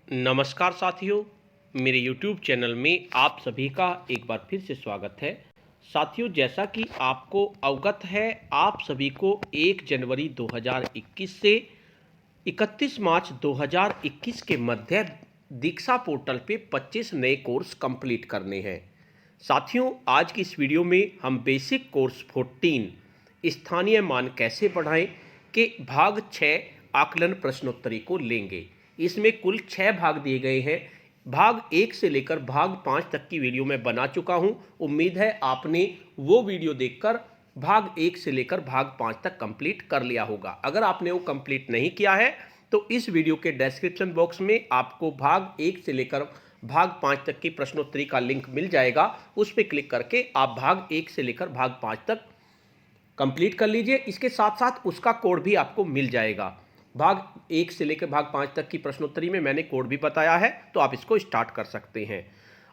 नमस्कार साथियों, मेरे YouTube चैनल में आप सभी का एक बार फिर से स्वागत है। साथियों, जैसा कि आपको अवगत है, आप सभी को 1 जनवरी 2021 से 31 मार्च 2021 के मध्य दीक्षा पोर्टल पे 25 नए कोर्स कंप्लीट करने हैं। साथियों, आज की इस वीडियो में हम बेसिक कोर्स 14 स्थानीय मान कैसे बढ़ाएं के भाग 6 आकलन प्रश्नोत्तरी को लेंगे। इसमें कुल 6 भाग दिए गए हैं। भाग 1 से लेकर भाग 5 तक की वीडियो मैं बना चुका हूं। उम्मीद है आपने वो वीडियो देखकर भाग 1 से लेकर भाग 5 तक कंप्लीट कर लिया होगा। अगर आपने वो कंप्लीट नहीं किया है तो इस वीडियो के डिस्क्रिप्शन बॉक्स में आपको भाग 1 से लेकर भाग 5 तक की प्रश्नोत्तरी का लिंक मिल जाएगा। उस पर क्लिक करके आप भाग 1 से लेकर भाग 5 तक कंप्लीट कर लीजिए। इसके साथ साथ उसका कोड भी आपको मिल जाएगा। भाग 1 से लेकर भाग 5 तक की प्रश्नोत्तरी में मैंने कोड भी बताया है, तो आप इसको स्टार्ट कर सकते हैं।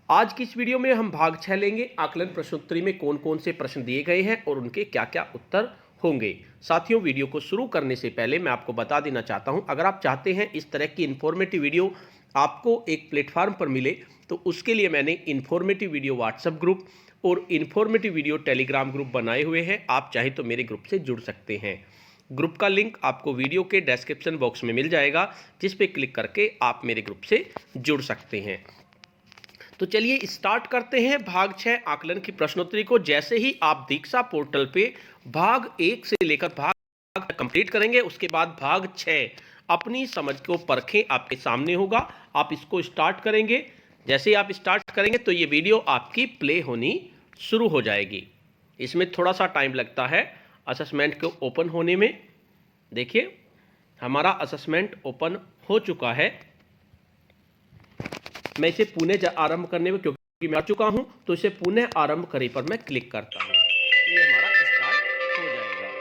आज की इस वीडियो में हम भाग 6 लेंगे। आकलन प्रश्नोत्तरी में कौन कौन से प्रश्न दिए गए हैं और उनके क्या क्या उत्तर होंगे। साथियों, वीडियो को शुरू करने से पहले मैं आपको बता देना चाहता हूं, अगर आप चाहते हैं इस तरह की इन्फॉर्मेटिव वीडियो आपको एक प्लेटफॉर्म पर मिले, तो उसके लिए मैंने इन्फॉर्मेटिव वीडियो व्हाट्सएप ग्रुप और इन्फॉर्मेटिव वीडियो टेलीग्राम ग्रुप बनाए हुए हैं। आप चाहे तो मेरे ग्रुप से जुड़ सकते हैं। ग्रुप का लिंक आपको वीडियो के डिस्क्रिप्शन बॉक्स में मिल जाएगा, जिस पे क्लिक करके आप मेरे ग्रुप से जुड़ सकते हैं। तो चलिए स्टार्ट करते हैं भाग 6 आकलन की प्रश्नोत्तरी को। जैसे ही आप दीक्षा पोर्टल पे भाग 1 से लेकर भाग कंप्लीट करेंगे, उसके बाद भाग 6 अपनी समझ को परखें आपके सामने होगा। आप इसको स्टार्ट करेंगे। जैसे ही आप स्टार्ट करेंगे तो ये वीडियो आपकी प्ले होनी शुरू हो जाएगी। इसमें थोड़ा सा टाइम लगता है असेसमेंट को ओपन होने में। देखिए, हमारा असेसमेंट ओपन हो चुका है। मैं इसे पुनः आरंभ करने में, क्योंकि मैं आ चुका हूं, तो इसे पुनः आरंभ करें पर मैं क्लिक करता हूं, ये हमारा स्टार्ट हो जाएगा।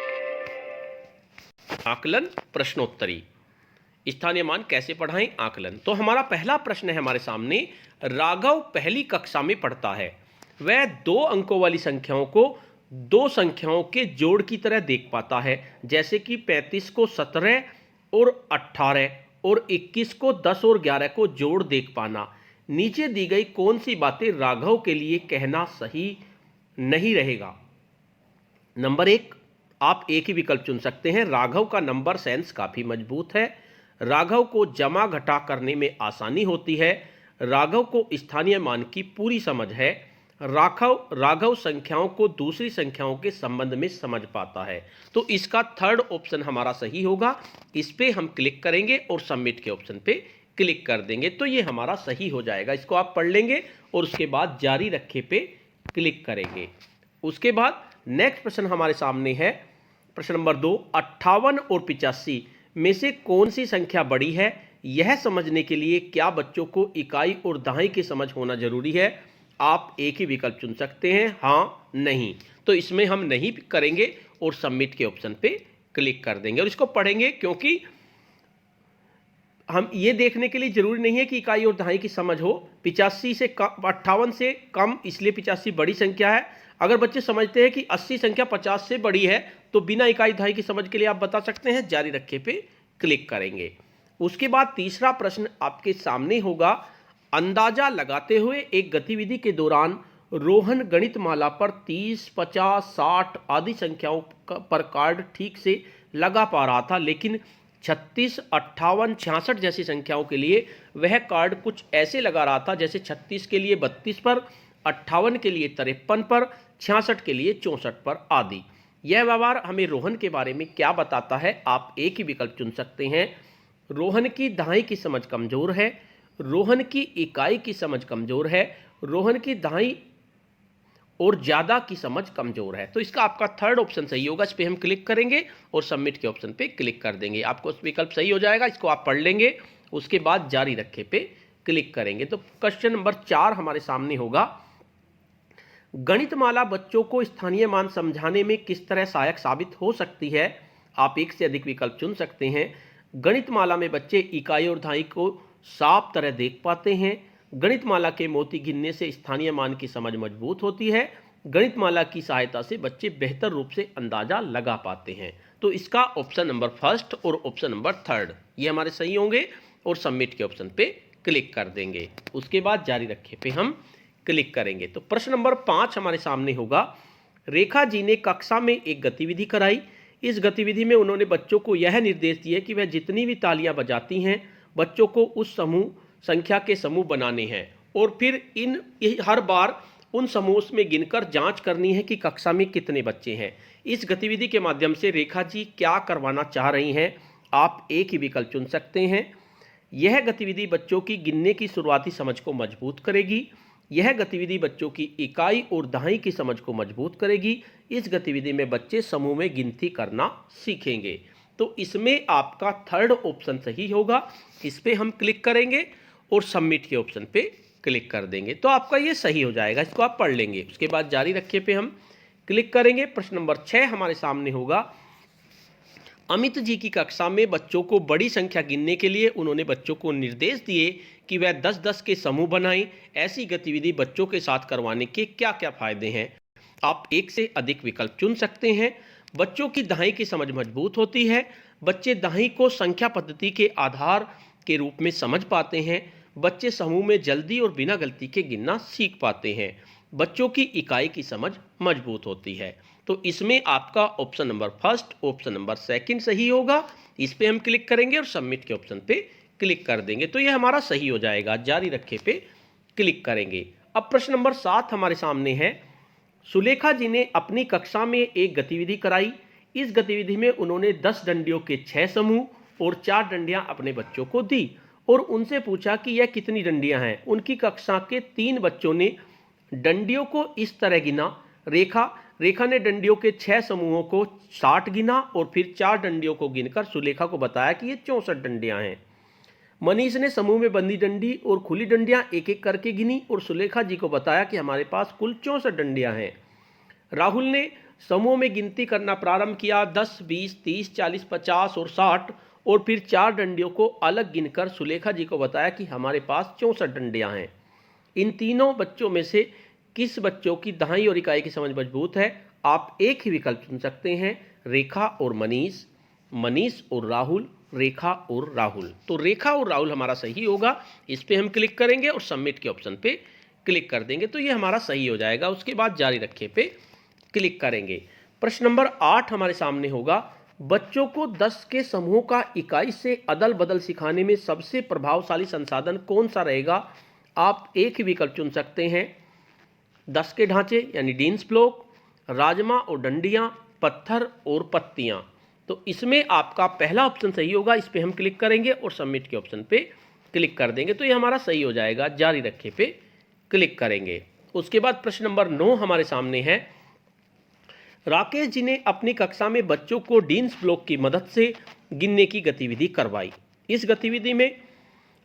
आकलन प्रश्नोत्तरी, स्थानीय मान कैसे पढ़ाएं आकलन। तो हमारा पहला प्रश्न है हमारे सामने। राघव पहली कक्षा में पढ़ता है। वह 2 अंकों वाली संख्याओं को 2 संख्याओं के जोड़ की तरह देख पाता है, जैसे कि 35 को 17 और 18 और 21 को 10 और 11 को जोड़ देख पाना। नीचे दी गई कौन सी बातें राघव के लिए कहना सही नहीं रहेगा। नंबर 1, आप एक ही विकल्प चुन सकते हैं। राघव का नंबर सेंस काफी मजबूत है। राघव को जमा घटा करने में आसानी होती है। राघव को स्थानीय मान की पूरी समझ है। राघव संख्याओं को दूसरी संख्याओं के संबंध में समझ पाता है। तो इसका थर्ड ऑप्शन हमारा सही होगा। इस पे हम क्लिक करेंगे और सबमिट के ऑप्शन पे क्लिक कर देंगे, तो ये हमारा सही हो जाएगा। इसको आप पढ़ लेंगे और उसके बाद जारी रखे पे क्लिक करेंगे। उसके बाद नेक्स्ट प्रश्न हमारे सामने है, प्रश्न नंबर 2। 58 और 85 में से कौन सी संख्या बड़ी है, यह समझने के लिए क्या बच्चों को इकाई और दहाई की समझ होना जरूरी है। आप एक ही विकल्प चुन सकते हैं, हाँ, नहीं। तो इसमें हम नहीं करेंगे और सबमिट के ऑप्शन पे क्लिक कर देंगे और इसको पढ़ेंगे, क्योंकि हम ये देखने के लिए जरूरी नहीं है कि इकाई और दहाई की समझ हो। 85 से कम, 58 से कम, इसलिए 85 बड़ी संख्या है। अगर बच्चे समझते हैं कि 80 संख्या 50 से बड़ी है, तो बिना इकाई दहाई की समझ के लिए आप बता सकते हैं, जारी रखे पे क्लिक करेंगे। उसके बाद तीसरा प्रश्न आपके सामने होगा। अंदाजा लगाते हुए एक गतिविधि के दौरान रोहन गणितमाला पर 30, 50, 60 आदि संख्याओं पर कार्ड ठीक से लगा पा रहा था, लेकिन 36, 58, 66 जैसी संख्याओं के लिए वह कार्ड कुछ ऐसे लगा रहा था, जैसे 36 के लिए 32 पर, 58 के लिए 53 पर, 66 के लिए 64 पर आदि। यह व्यवहार हमें रोहन के बारे में क्या बताता है। आप एक ही विकल्प चुन सकते हैं। रोहन की दहाई की समझ कमजोर है। रोहन की इकाई की समझ कमजोर है। रोहन की दहाई और ज्यादा की समझ कमजोर है। तो इसका आपका थर्ड ऑप्शन सही होगा। इस पर हम क्लिक करेंगे और सबमिट के ऑप्शन पे क्लिक कर देंगे, आपको विकल्प सही हो जाएगा। इसको आप पढ़ लेंगे, उसके बाद जारी रखे पे क्लिक करेंगे। तो क्वेश्चन नंबर 4 हमारे सामने होगा। गणितमाला बच्चों को स्थानीय मान समझाने में किस तरह सहायक साबित हो सकती है। आप एक से अधिक विकल्प चुन सकते हैं। गणितमाला में बच्चे इकाई और दहाई को साफ तरह देख पाते हैं। गणितमाला के मोती गिनने से स्थानीय मान की समझ मजबूत होती है। गणितमाला की सहायता से बच्चे बेहतर रूप से अंदाजा लगा पाते हैं। तो इसका ऑप्शन नंबर फर्स्ट और ऑप्शन नंबर थर्ड ये हमारे सही होंगे और सबमिट के ऑप्शन पे क्लिक कर देंगे। उसके बाद जारी रखे पे हम क्लिक करेंगे। तो प्रश्न नंबर 5 हमारे सामने होगा। रेखा जी ने कक्षा में एक गतिविधि कराई। इस गतिविधि में उन्होंने बच्चों को यह निर्देश दिए कि वह जितनी भी तालियां बजाती हैं बच्चों को उस समूह संख्या के समूह बनाने हैं और फिर हर बार उन समूह में गिनकर जांच करनी है कि कक्षा में कितने बच्चे हैं। इस गतिविधि के माध्यम से रेखा जी क्या करवाना चाह रही हैं, आप एक ही विकल्प चुन सकते हैं। यह गतिविधि बच्चों की गिनने की शुरुआती समझ को मजबूत करेगी। यह गतिविधि बच्चों की इकाई और दहाई की समझ को मजबूत करेगी। इस गतिविधि में बच्चे समूह में गिनती करना सीखेंगे। तो इसमें आपका थर्ड ऑप्शन सही होगा। इस पर हम क्लिक करेंगे और सबमिट के ऑप्शन पे क्लिक कर देंगे तो आपका ये सही हो जाएगा। इसको आप पढ़ लेंगे। उसके बाद जारी रखे पे हम क्लिक करेंगे। प्रश्न नंबर 6 हमारे सामने होगा। अमित जी की कक्षा में बच्चों को बड़ी संख्या गिनने के लिए उन्होंने बच्चों को निर्देश दिए कि वह 10-10 के समूह बनाएं। ऐसी गतिविधि बच्चों के साथ करवाने के क्या क्या फायदे हैं? आप एक से अधिक विकल्प चुन सकते हैं। बच्चों की दहाई की समझ मजबूत होती है। बच्चे दहाई को संख्या पद्धति के आधार के रूप में समझ पाते हैं। बच्चे समूह में जल्दी और बिना गलती के गिनना सीख पाते हैं। बच्चों की इकाई की समझ मजबूत होती है। तो इसमें आपका option number first, option number second सही होगा। इस पे हम क्लिक करेंगे और सबमिट के ऑप्शन पे क्लिक कर देंगे तो ये हमारा सही हो जाएगा। जारी रखे पे क्लिक करेंगे। अब प्रश्न नंबर 7 हमारे सामने है। सुलेखा जी ने अपनी कक्षा में एक गतिविधि कराई। इस गतिविधि में उन्होंने 10 डंडियों के 6 समूह और 4 डंडियां अपने बच्चों को दी और उनसे पूछा कि यह कितनी डंडियां हैं। उनकी कक्षा के 3 बच्चों ने डंडियों को इस तरह गिना। रेखा ने डंडियों के 6 समूहों को 60 गिना और फिर 4 डंडियों को गिनकर सुलेखा को बताया कि ये 64 डंडियां हैं। मनीष ने समूह में बंदी डंडी और खुली डंडियां एक एक करके गिनी और सुलेखा जी को बताया कि हमारे पास कुल 64 डंडियां हैं। राहुल ने समूह में गिनती करना प्रारंभ किया, 10, 20, 30, 40, 50 और 60 और फिर 4 डंडियों को अलग गिनकर सुलेखा जी को बताया कि हमारे पास 64 डंडियां हैं। इन तीनों बच्चों में से किस बच्चों की दहाई और इकाई की समझ मजबूत है? आप एक ही विकल्प चुन सकते हैं, रेखा और मनीष, मनीष और राहुल, रेखा और राहुल। तो रेखा और राहुल हमारा सही होगा। इस पे हम क्लिक करेंगे और सबमिट के ऑप्शन पे क्लिक कर देंगे तो ये हमारा सही हो जाएगा। उसके बाद जारी रखे पे क्लिक करेंगे। प्रश्न नंबर 8 हमारे सामने होगा। बच्चों को 10 के समूह का इकाई से अदल बदल सिखाने में सबसे प्रभावशाली संसाधन कौन सा रहेगा? आप एक ही विकल्प चुन सकते हैं, 10 के ढांचे यानी डीन्स ब्लॉक, राजमा और डंडियां, पत्थर और पत्तियां। तो इसमें आपका पहला ऑप्शन सही होगा। इस पे हम क्लिक करेंगे और सबमिट के ऑप्शन पे क्लिक कर देंगे तो ये हमारा सही हो जाएगा। जारी रखे पे क्लिक करेंगे। उसके बाद प्रश्न नंबर 9 हमारे सामने है। राकेश जी ने अपनी कक्षा में बच्चों को डीन्स ब्लॉक की मदद से गिनने की गतिविधि करवाई। इस गतिविधि में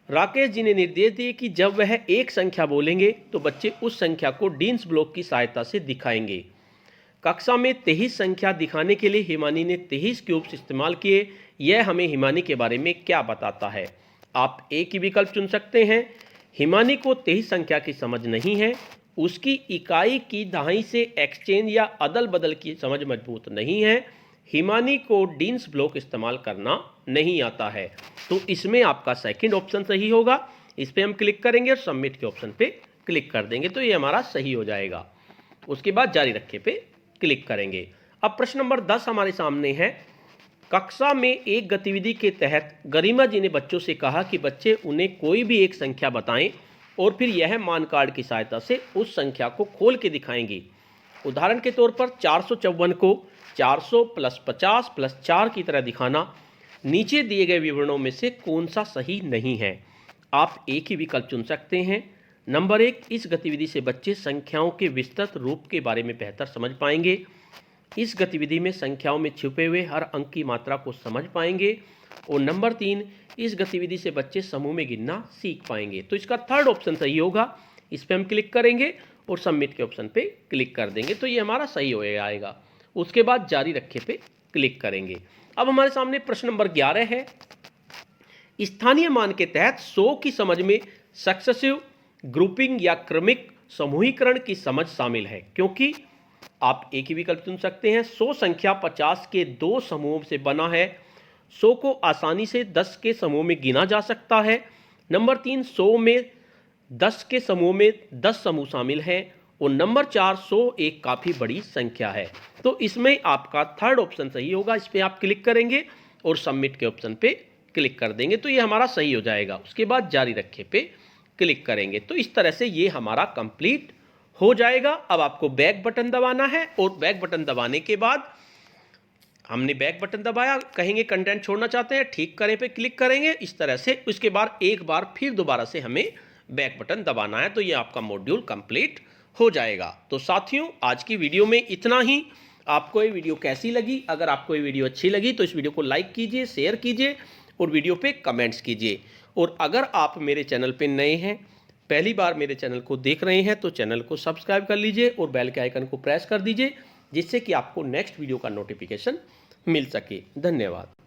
राकेश जी ने निर्देश दिए कि जब वह एक संख्या बोलेंगे तो बच्चे उस संख्या को डीन्स ब्लॉक की सहायता से दिखाएंगे। कक्षा में 23 संख्या दिखाने के लिए हिमानी ने 23 क्यूब्स इस्तेमाल किए। यह हमें हिमानी के बारे में क्या बताता है? आप एक ही विकल्प चुन सकते हैं। हिमानी को 23 संख्या की समझ नहीं है, उसकी इकाई की दहाई से एक्सचेंज या अदल बदल की समझ मजबूत नहीं है, हिमानी को डीन्स ब्लॉक इस्तेमाल करना नहीं आता है। तो इसमें आपका सेकंड ऑप्शन सही होगा। इस पर हम क्लिक करेंगे और सबमिट के ऑप्शन पे क्लिक कर देंगे तो ये हमारा सही हो जाएगा। उसके बाद जारी रखे पे क्लिक करेंगे। अब प्रश्न नंबर 10 हमारे सामने है। कक्षा में एक गतिविधि के तहत गरिमा जी ने बच्चों से कहा कि बच्चे उन्हें कोई भी एक संख्या बताएं और फिर यह मान कार्ड की सहायता से उस संख्या को खोल के दिखाएंगे। उदाहरण के तौर पर 454 को 400 + 50 + 4 की तरह दिखाना। नीचे दिए गए विवरणों में से कौन सा सही नहीं है? आप एक ही विकल्प चुन सकते हैं। नंबर 1, इस गतिविधि से बच्चे संख्याओं के विस्तृत रूप के बारे में बेहतर समझ पाएंगे। इस गतिविधि में संख्याओं में छुपे हुए हर अंक की मात्रा को समझ पाएंगे। और नंबर 3, इस गतिविधि से बच्चे समूह में गिनना सीख पाएंगे। तो इसका थर्ड ऑप्शन सही होगा। इस पर हम क्लिक करेंगे और सबमिट के ऑप्शन पे क्लिक कर देंगे तो ये हमारा सही हो जाएगा। उसके बाद जारी रखे पे क्लिक करेंगे। अब हमारे सामने प्रश्न नंबर 11 है। स्थानीय मान के तहत 100 की समझ में सक्सेसिव ग्रुपिंग या क्रमिक समूहीकरण की समझ शामिल है, क्योंकि आप एक ही विकल्प चुन सकते हैं। 100 संख्या 50 के 2 समूहों से बना है। 100 को आसानी से 10 के समूह में गिना जा सकता है। नंबर 3, 100 में 10 के समूह में 10 समूह शामिल हैं। और नंबर 4, 100 एक काफ़ी बड़ी संख्या है। तो इसमें आपका थर्ड ऑप्शन सही होगा। इस पर आप क्लिक करेंगे और सबमिट के ऑप्शन पे क्लिक कर देंगे तो ये हमारा सही हो जाएगा। उसके बाद जारी रखे पे क्लिक करेंगे तो इस तरह से ये हमारा कंप्लीट हो जाएगा। अब आपको बैक बटन दबाना है और बैक बटन दबाने के बाद हमने बैक बटन दबाया, कहेंगे कंटेंट छोड़ना चाहते हैं, ठीक करें पे क्लिक करेंगे इस तरह से। उसके बाद एक बार फिर दोबारा से हमें बैक बटन दबाना है तो ये आपका मॉड्यूल कंप्लीट हो जाएगा। तो साथियों आज की वीडियो में इतना ही। आपको ये वीडियो कैसी लगी? अगर आपको ये वीडियो अच्छी लगी तो इस वीडियो को लाइक कीजिए, शेयर कीजिए और वीडियो पे कमेंट्स कीजिए। और अगर आप मेरे चैनल पे नए हैं, पहली बार मेरे चैनल को देख रहे हैं तो चैनल को सब्सक्राइब कर लीजिए और बेल के आइकन को प्रेस कर दीजिए जिससे कि आपको नेक्स्ट वीडियो का नोटिफिकेशन मिल सके। धन्यवाद।